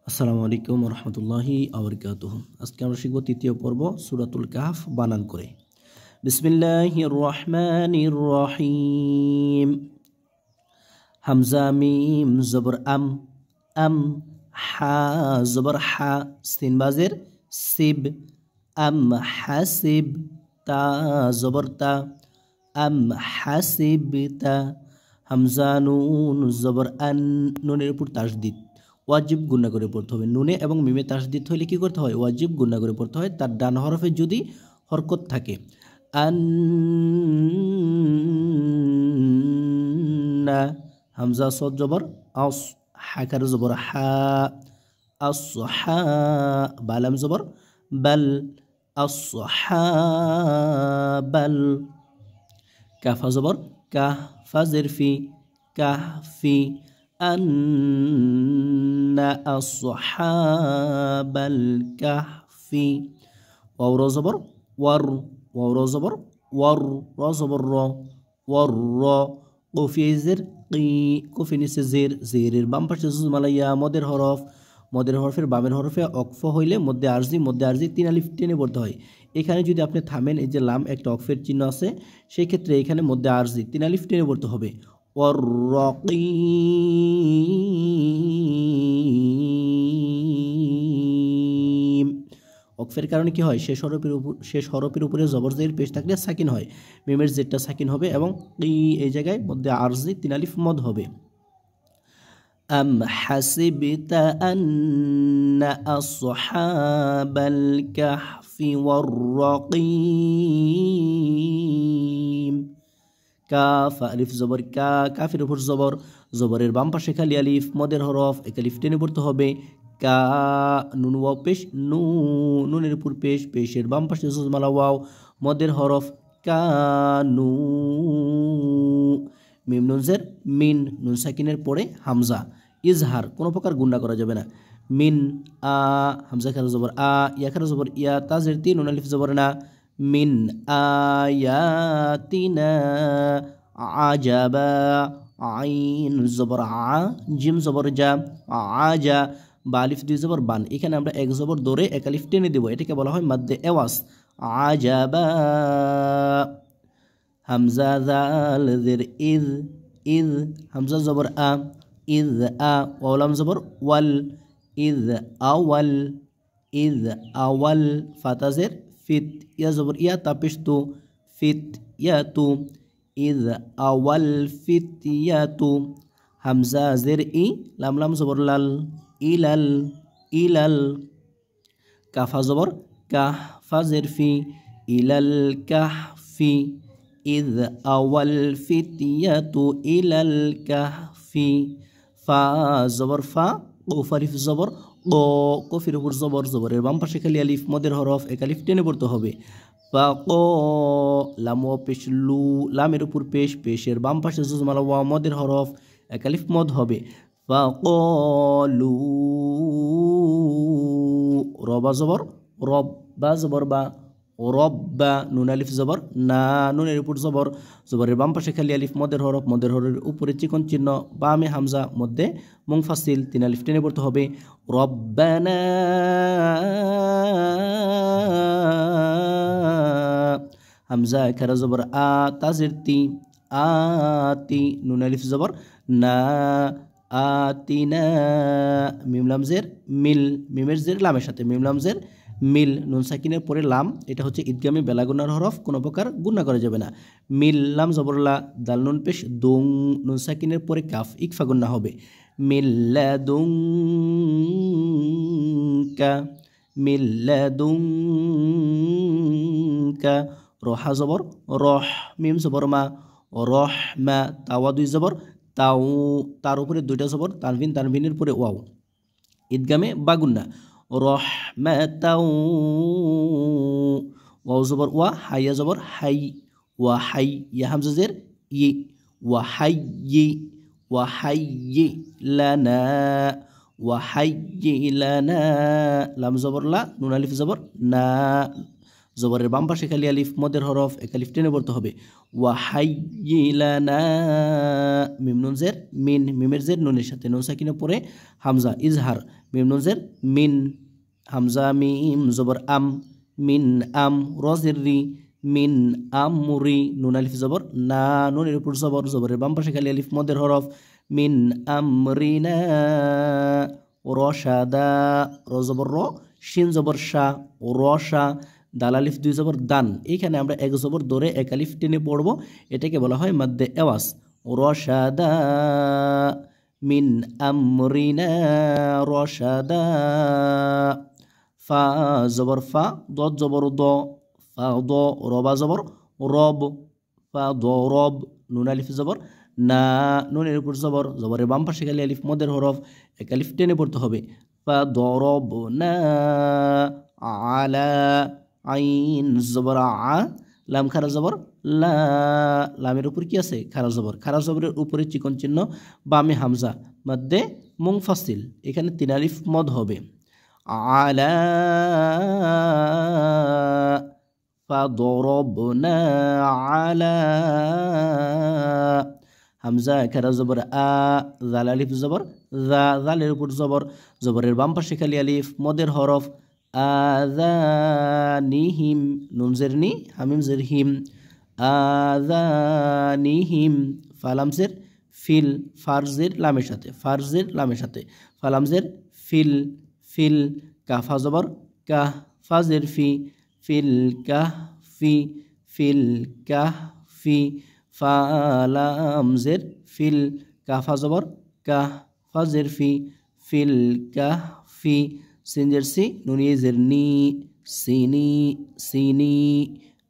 আসসালামু আলাইকুম রহমতুল্লাহি আবরকাতুহ। আজকে আমরা শিখব তৃতীয় পর্ব সূরাতুল কাহফ বানান করে। বিসমিল্লাহির রহমানির রহিম। হামজা মিম জবর আম আম, হা জবর হা, সিন বাজের সিব, আম হাসিব, তা জবর তা, আম হাসিবতা। হামজা নুন জবর আন, নুনের উপর তাসদিদ, ওয়াজিব গুণা করে পড়তে হবে। নুনে এবং মিমে তাসদিদ হইলে কি করতে হয়? ওয়াজিব গুণা করে পড়তে হয়। তার ডান হরফে যদি হরকত থাকে, আন্না। হামজা সদ জবর আস, হাকার জবর হা, আসহা, বালাম জবর বাল, আসহাবাল। কাফা জবর কাহ, ফাজের ফি, কাহফি, আন্না আসহাবাল কাহফি। ওয়াও র জবর ওয়ার, ওয়াও র জবর ওয়ার, র জবর র, ওয়ার র। কফি জের কি, কফি নিচে জের, জেরের বাম পাশে জুজমালাইয়া মদের হরফ, মদের হরফের বামের হরফে অক্ফ হইলে মধ্যে আরজি, মধ্যে আরজি তিন আলিফ টেনে পড়তে হয়। এখানে যদি আপনি থামেন, এই যে লাম একটা অক্ফের চিহ্ন আছে, সেই ক্ষেত্রে এখানে মধ্যে আরজি তিন আলিফ টেনে পড়তে হবে। ওয়ার-রকিম। অক্ফের কারণে কি হয়? শেষ হরফের উপরে জবর জের পেশ থাকলে সাকিন হয়। মিমের জেরটা সাকিন হবে এবং এই জায়গায় মধ্যে আরজি তিন আলিফ মদ হবে। أم حسبت أن أصحاب الكهف والرقيم। কাফ আলিফ জবর কা, কাফের উপর জবর, জবরের বাম পাশে খালি আলিফ, মদের হরফ, এক আলিফ টেনে পড়তে হবে। কা, নুন ওয়াও পেশ, নু, নুনের উপর পেশ, পেশের বাম পাশে জুজমালা ওয়াও, মদের হরফ, কানু। মিম নুন জের মিন, নুন সাকিনের পরে হামজা, ইজহার, কোনো প্রকার গুণা করা যাবে না। মিন আ, হামজা খারা জবর আ, ইয়া খারা জবর ইয়া, তাজের তিন, নুন আলিফ জবর না, মিন আয়াতিনা আজাবা, আইন জবর আ, জিম জবর যা, আজা, বা আলিফ দুই জবর বান। এখানে আমরা এক জবর দৌড়ে এক আলিফ টেনে দেবো, এটাকে বলা হয় মাদ্দে এওয়াজ, আজাবা। হামজা জাল জের ইজ, ইজ, হামজা জবর আ, ইজ আ, ওয়ালাম জবর ওয়াল, ইজ আওয়াল, ইজ আওয়াল। ফাতাজের ফিত, ইয়া জবর ইয়া, তাপিস তু, ফিত ইয়া তু, ইজ আওয়াল ফিত ইয়া তু। হামজা জের ই, লাম লাম জবর লাল, ইলাল, ইলাল। কাফা জবর কাহ, ফাজের ফি, ইলাল কাহফি, ইজ আওয়াল ফিতিয়াতু ইলাল কাহফি। ফা জবর ফা, কফ আলিফ জবর ক, কফির উপর জবর, জবরের বাম পাশে খালি আলিফ, মদের হরফ, এক আলিফ টেনে পড়তে হবে। ফা ক, লাম ও পেশ লু, লামের উপর পেশ, পেশের বাম পাশে জুজমালা ওয়া, মদের হরফ, এক আলিফ মদ হবে। ফা ক লু, রবা জবর রব, বা জবর বা, রব্বা, নুন আলিফ জবর না, নুনের উপর জবর, জবরের বাম পাশে খালি আলিফ, মদের হরফ, মদের হরফের উপরে চিকন চিহ্ন, বামে হামজা, মধ্যে মুনফাসিল, তিন আলিফ টেনে পড়তে হবে। রব্বানা, হামজা খারা জবর আ, তাজির তি, আতি, নুন আলিফ জবর না, আতিনা। মিম লাম জের মিল, মিমের জের লামের সাথে, মিম লাম জের মিল, নুন সাকিনের পরে লাম, এটা হচ্ছে ঈদগামে বেলাগুনার হরফ, কোনো প্রকার গুণা করা যাবে না। মিল লাম জবরলা, দাল নুন পেশ দুং, নুন সাকিনের পরে কাফ, ইকফা গুণা হবে। মিল্লাদুঙ্কা, মিল্লাদুঙ্কা। রহা জবর রহ, মিম জবর মা, রহ মা, তাওয়া দুই জবর তাও, তার উপরে দুইটা জবর, তানভিন, তানভিনের পরে ওয়াও, ঈদগামে বাগুন্না, রহমাতাও। ওয়াও জবর ওয়া, হাইয়া জবর হাই, ওয়া হাই, ইয়া হামজা জের ই, ওয়া হাইয়ি, ওয়া হাইয়ি লানা, ওয়া হাইয়ি লানা। লাম জবর লা, নুন আলিফ জবর না, জবরের বাম পাশে খালি আলিফ মদের হরফ এক আলিফ টেনে পড়তে হবে ওয়াহাইয়িলানা মিম নুন জের মিন মিমের জের নুনের সাথে নুন সাকিনের পরে হামজা ইজহার মিম নুন জের মিন হামজা মিম জবর আম মিন আম রজের রি মিন আমরি নুন আলিফ জবর না নুনের উপর জবর জবরের বাম পাশে খালি আলিফ মদের হরফ মিন আমরিনা রশাদা র জবর র শিন জবর শা রশা দাল আলিফ দুই জবর দান এইখানে আমরা এক জবর ধরে এক আলিফ টেনে পড়ব এটাকে বলা হয় মাদ্দে আওয়াজ রশাদা মিন আমরিনা রশাদা ফা জবর ফা দত জবর দ ফা দ রবা জবর রব ফা দ রব নুন আলিফ জবর না নুনের উপর জবর জবরের বাম পাশে খালি আলিফ মদের হরফ এক আলিফ টেনে পড়তে হবে ফা দরব না আলা আইন জবর আ লাম খারা জবর লা লামের উপর কি আছে খারা জবর খারা জবরের উপরে চিকন চিহ্ন বামে হামজা মধ্যে মুনফাসিল এখানে তিন আলিফ মদ হবে আলা ফাদরবনা আলা হামজা খারা জবর আ জাল আলিফ জবর জা জালের উপর জবর জবরের বাম পাশে খালি আলিফ মদের হরফ আযানিহিম নুন জের নি হামিম জের হিম আযানিহিম ফালাম জের ফিল ফারজের লামের সাথে ফারজের লামের সাথে ফালাম জের ফিল ফিল কাফা জবর কাহ ফাজের ফি ফিল কাহ ফিল কাহ ফি ফালাম জের ফিল কাফা জবর কাহ ফাজের ফিল কাহ ফি সিনজের সি নুনিয়ে জের নি সিনি সিনি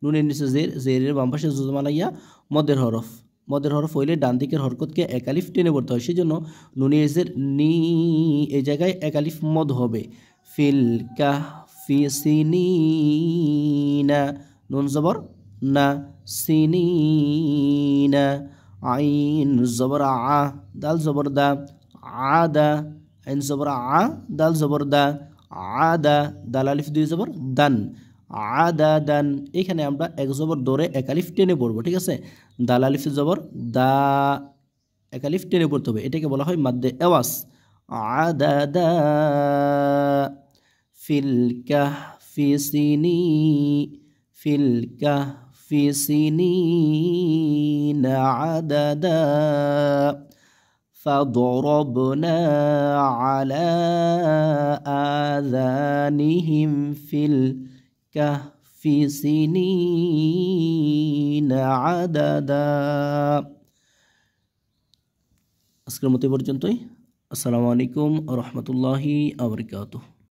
নুনের নিচে জের জেরের বাম পাশে জুজমা লাইয়া মদের হরফ হইলে ডান দিকের হরকতকে এক আলিফ টেনে পড়তে হয় সেই জন্য নুনিয়ে জের নি এই জায়গায় এক আলিফ মদ হবে ফিল কাহ ফি সিনিনা নুন জবর না সিনিনা আইন জবর আ দাল জবর দা আদা আইন জবর আ দাল জবর দা আদা দাল আলিফ দুই জবর দান আদা দান এখানে আমরা এক জবর ধরে এক আলিফ টেনে পড়বো ঠিক আছে দাল আলিফ জবর দা এক আলিফ টেনে পড়তে হবে এটাকে বলা হয় মাদ্দে আওয়াজ আদা দা ফিল কাহফি সিনি ফিল কাহফি সিনিনা আদাদা فضربنا على آذانهم في الكهف سنين عددا আজকের মতো পর্যন্তই আসসালামু আলাইকুম ওয়া রাহমাতুল্লাহি ওয়া বারাকাতুহু